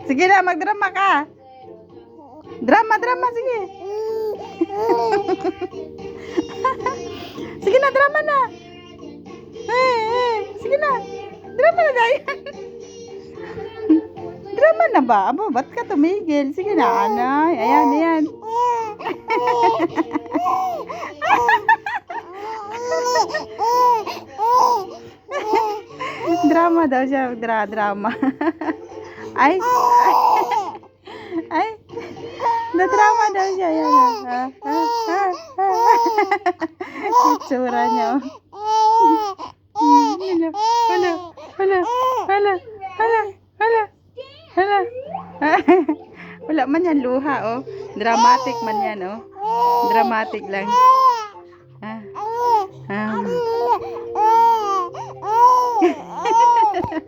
Sige na, magdrama ka. Drama, sige. Sige na, drama na. Sige na. Drama na dahil. Drama na ba? Aba, ba't ka tumigil? Sige na, anay. Ayan. Drama daw siya, drama. Ay. Na-drama daw siya. Yan. Itsura niya. Hala. Wala man yan luha, oh. Dramatic man yan, oh. Dramatic lang.